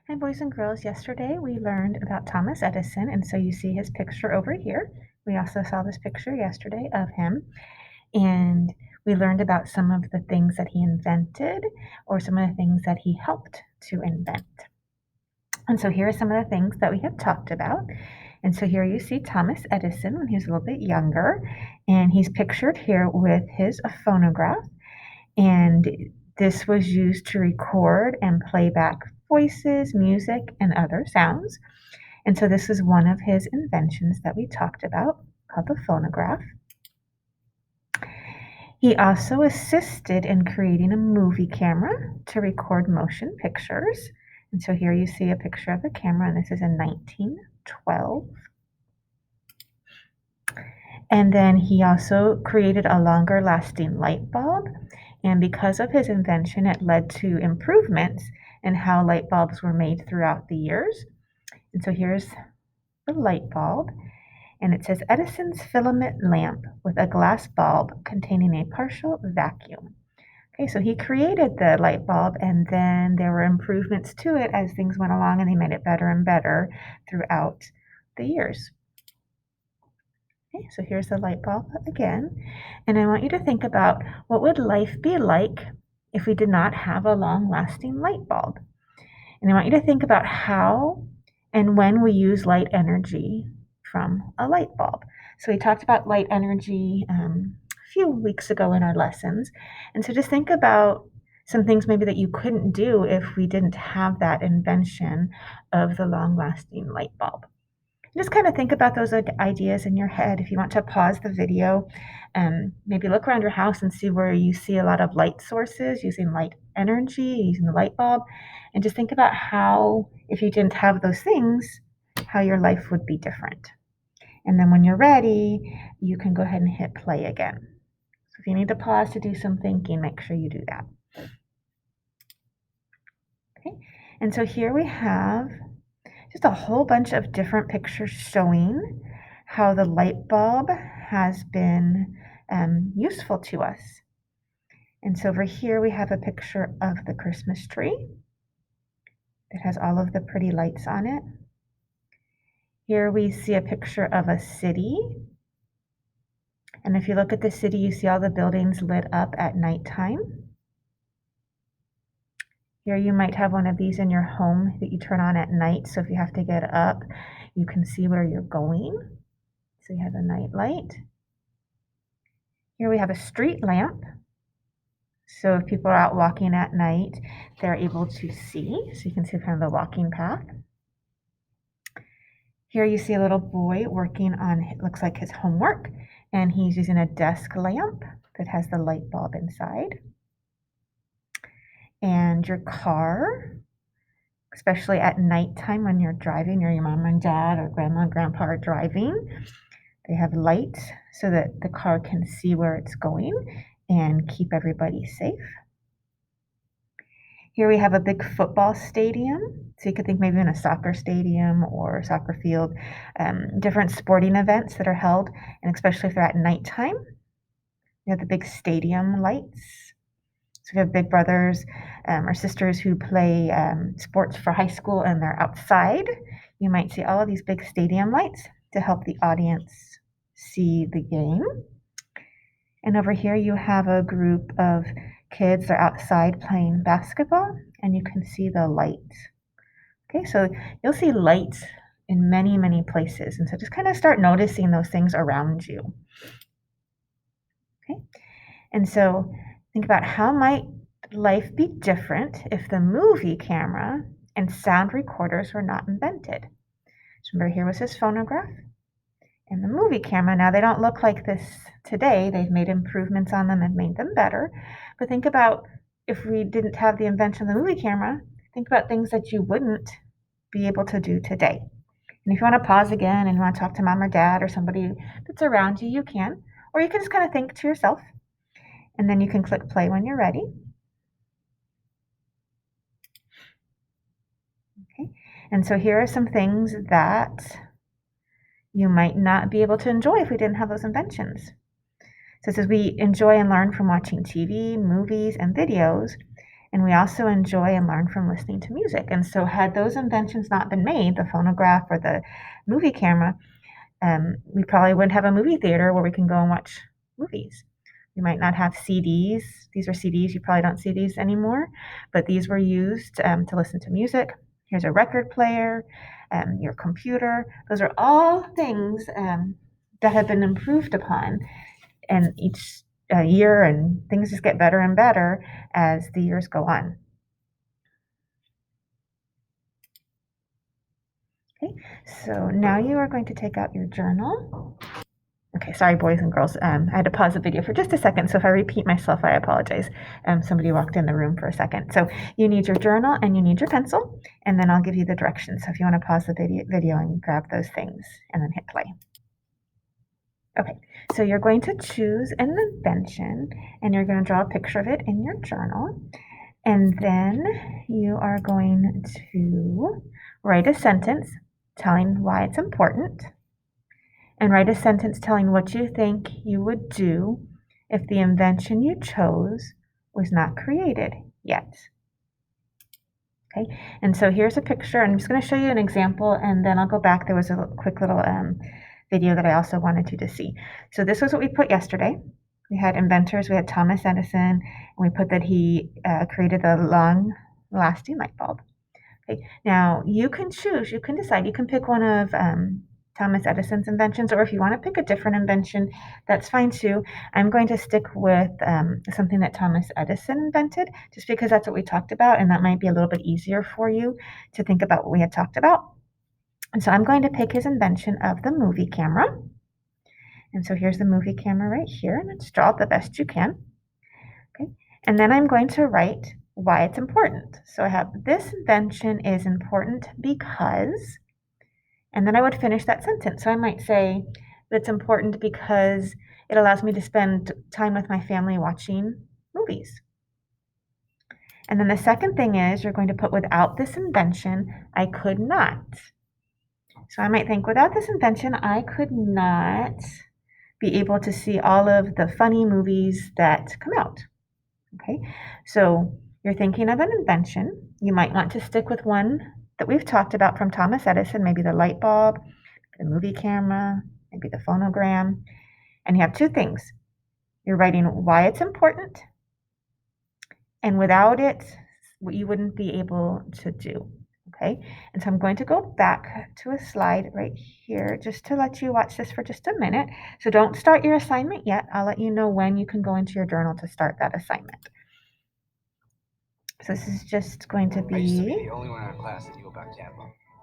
Hi, boys and girls. Yesterday we learned about Thomas Edison, and so you see his picture over here. We also saw this picture yesterday of him, and we learned about some of the things that he invented or some of the things that he helped to invent. And so here are some of the things that we have talked about. And so here you see Thomas Edison when he was a little bit younger, and he's pictured here with his phonograph. And this was used to record and play back voices, music, and other sounds. And so this is one of his inventions that we talked about called the phonograph. He also assisted in creating a movie camera to record motion pictures. And so here you see a picture of a camera, and this is in 1912. And then he also created a longer lasting light bulb. And because of his invention, it led to improvements in how light bulbs were made throughout the years. And so here's the light bulb. And it says Edison's filament lamp with a glass bulb containing a partial vacuum. Okay, so he created the light bulb, and then there were improvements to it as things went along, and they made it better and better throughout the years. Okay, so here's the light bulb again. And I want you to think about what would life be like if we did not have a long-lasting light bulb. And I want you to think about how and when we use light energy from a light bulb. So we talked about light energy a few weeks ago in our lessons. And so just think about some things maybe that you couldn't do if we didn't have that invention of the long-lasting light bulb. Just kind of think about those ideas in your head. If you want to pause the video, maybe look around your house and see where you see a lot of light sources using light energy, using the light bulb, and just think about how, if you didn't have those things, how your life would be different. And then when you're ready, you can go ahead and hit play again. So if you need to pause to do some thinking, make sure you do that. Okay, and so here we have just a whole bunch of different pictures showing how the light bulb has been useful to us. And so over here we have a picture of the Christmas tree that has all of the pretty lights on it. Here we see a picture of a city. And if you look at the city, you see all the buildings lit up at nighttime. Here you might have one of these in your home that you turn on at night. So if you have to get up, you can see where you're going. So you have a night light. Here we have a street lamp. So if people are out walking at night, they're able to see. So you can see kind of the walking path. Here you see a little boy working on, it looks like his homework, and he's using a desk lamp that has the light bulb inside. And your car, especially at nighttime when you're driving, or your mom and dad or grandma and grandpa are driving, they have lights so that the car can see where it's going and keep everybody safe. Here we have a big football stadium. So you could think maybe in a soccer stadium or soccer field, different sporting events that are held, and especially if they're at nighttime. We have the big stadium lights. So we have big brothers or sisters who play sports for high school and they're outside. You might see all of these big stadium lights to help the audience see the game. And over here you have a group of kids that are outside playing basketball, and you can see the lights. Okay, so you'll see lights in many, many places. And so just kind of start noticing those things around you. Okay, and so think about how might life be different if the movie camera and sound recorders were not invented. So remember, here was his phonograph and the movie camera. Now they don't look like this today. They've made improvements on them and made them better. But think about if we didn't have the invention of the movie camera, think about things that you wouldn't be able to do today. And if you want to pause again and you want to talk to mom or dad or somebody that's around you, you can. Or you can just kind of think to yourself, and then you can click play when you're ready. Okay. And so here are some things that you might not be able to enjoy if we didn't have those inventions. So it says we enjoy and learn from watching TV, movies, and videos, And we also enjoy and learn from listening to music. And so, had those inventions not been made, the phonograph or the movie camera, we probably wouldn't have a movie theater where we can go and watch movies. We might not have CDs. These are CDs. You probably don't see these anymore, but these were used to listen to music. Here's a record player, your computer. Those are all things that have been improved upon, and each year, and things just get better and better as the years go on. Okay, so now you are going to take out your journal. Okay, sorry, boys and girls. I had to pause the video for just a second, so if I repeat myself, I apologize. Somebody walked in the room for a second. So you need your journal and you need your pencil, and then I'll give you the directions. So if you want to pause the video and grab those things, and then hit play. Okay, so you're going to choose an invention, and you're going to draw a picture of it in your journal, and then you are going to write a sentence telling why it's important, and write a sentence telling what you think you would do if the invention you chose was not created yet. Okay, and so here's a picture. I'm just going to show you an example, and then I'll go back. There was a quick little video that I also wanted you to see. So this was what we put yesterday. We had inventors. We had Thomas Edison, and we put that he created the long-lasting light bulb. Okay, now you can choose. You can decide. You can pick one of Thomas Edison's inventions, or if you want to pick a different invention, that's fine too. I'm going to stick with something that Thomas Edison invented, just because that's what we talked about, and that might be a little bit easier for you to think about what we had talked about. And so I'm going to pick his invention of the movie camera. And so here's the movie camera right here, and let's draw it the best you can. Okay, and then I'm going to write why it's important. So I have, this invention is important because, and then I would finish that sentence. So I might say that it's important because it allows me to spend time with my family watching movies. And then the second thing is, you're going to put, without this invention, I could not. So I might think, without this invention, I could not be able to see all of the funny movies that come out. Okay, so you're thinking of an invention. You might want to stick with one that we've talked about from Thomas Edison, maybe the light bulb, the movie camera, maybe the phonogram. And you have two things. You're writing why it's important, and without it, what you wouldn't be able to do. Okay, and so I'm going to go back to a slide right here just to let you watch this for just a minute. So don't start your assignment yet. I'll let you know when you can go into your journal to start that assignment. So this is just going to be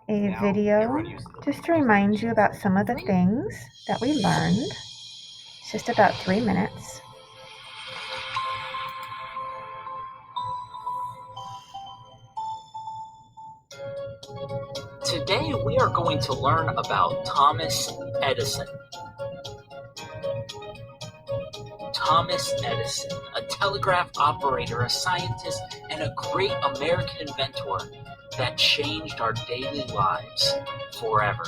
a video just to remind you about some of the things that we learned. It's just about 3 minutes. Today we are going to learn about Thomas Edison. Thomas Edison, a telegraph operator, a scientist, and a great American inventor that changed our daily lives forever.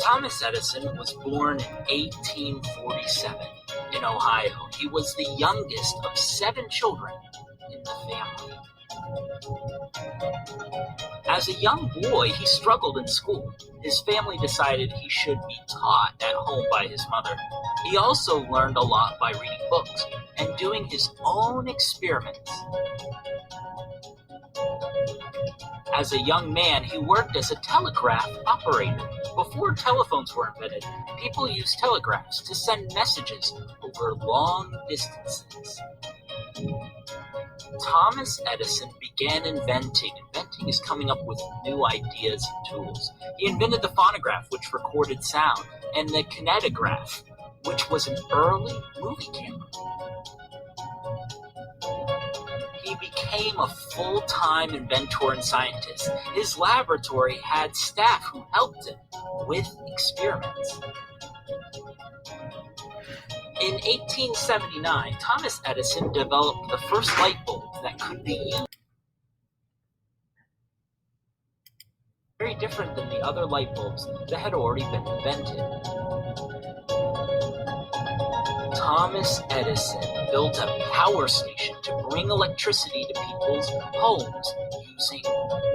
Thomas Edison was born in 1847 in Ohio. He was the youngest of 7 children in the family. As a young boy, he struggled in school. His family decided he should be taught at home by his mother. He also learned a lot by reading books and doing his own experiments. As a young man, he worked as a telegraph operator. Before telephones were invented, people used telegraphs to send messages over long distances. Thomas Edison began inventing. Inventing is coming up with new ideas and tools. He invented the phonograph, which recorded sound, and the kinetograph, which was an early movie camera. He became a full-time inventor and scientist. His laboratory had staff who helped him with experiments. In 1879, Thomas Edison developed the first light bulb that could be used. Very different than the other light bulbs that had already been invented. Thomas Edison built a power station to bring electricity to people's homes using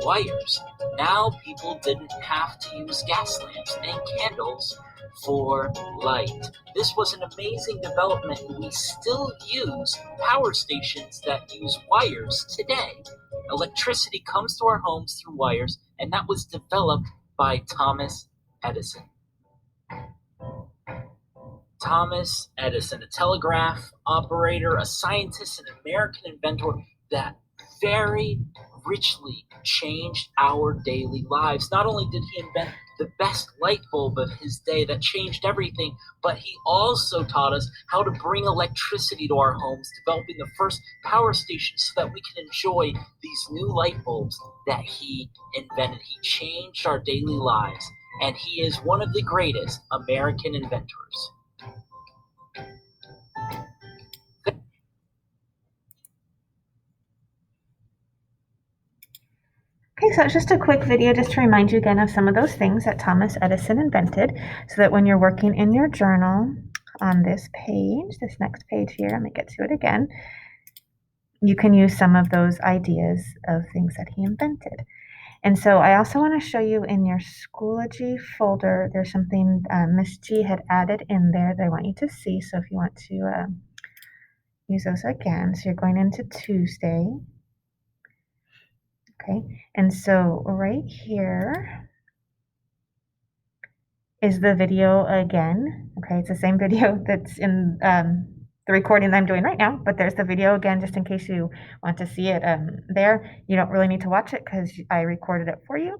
wires. Now people didn't have to use gas lamps and candles for light. This was an amazing development, and we still use power stations that use wires today. Electricity comes to our homes through wires, and that was developed by Thomas Edison. Thomas Edison, a telegraph operator, a scientist, an American inventor that very richly changed our daily lives. Not only did he invent the best light bulb of his day that changed everything, but he also taught us how to bring electricity to our homes, developing the first power station so that we can enjoy these new light bulbs that he invented. He changed our daily lives, and he is one of the greatest American inventors. Okay, so it's just a quick video just to remind you again of some of those things that Thomas Edison invented, so that when you're working in your journal on this page, this next page here, let me get to it again, you can use some of those ideas of things that he invented. And so I also want to show you in your Schoology folder, there's something Miss G had added in there that I want you to see. So if you want to use those again, so you're going into Tuesday. Okay, and so right here is the video again. Okay, it's the same video that's in the recording that I'm doing right now, but there's the video again, just in case you want to see it there. You don't really need to watch it because I recorded it for you.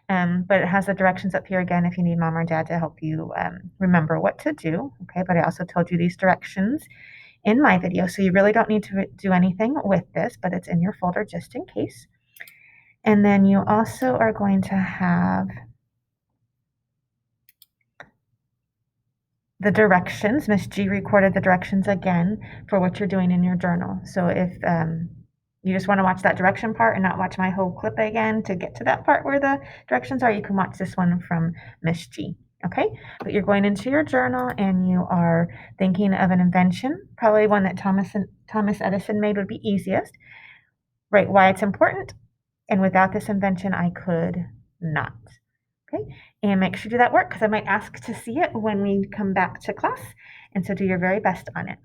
But it has the directions up here again if you need mom or dad to help you remember what to do. Okay, but I also told you these directions in my video, so you really don't need to do anything with this, but it's in your folder just in case. And then you also are going to have the directions. Miss G recorded the directions again for what you're doing in your journal. So if you just want to watch that direction part and not watch my whole clip again to get to that part where the directions are, you can watch this one from Miss G. Okay, but you're going into your journal and you are thinking of an invention, probably one that Thomas Edison made would be easiest. Write why it's important, and without this invention, I could not. Okay, and make sure you do that work because I might ask to see it when we come back to class, and so do your very best on it.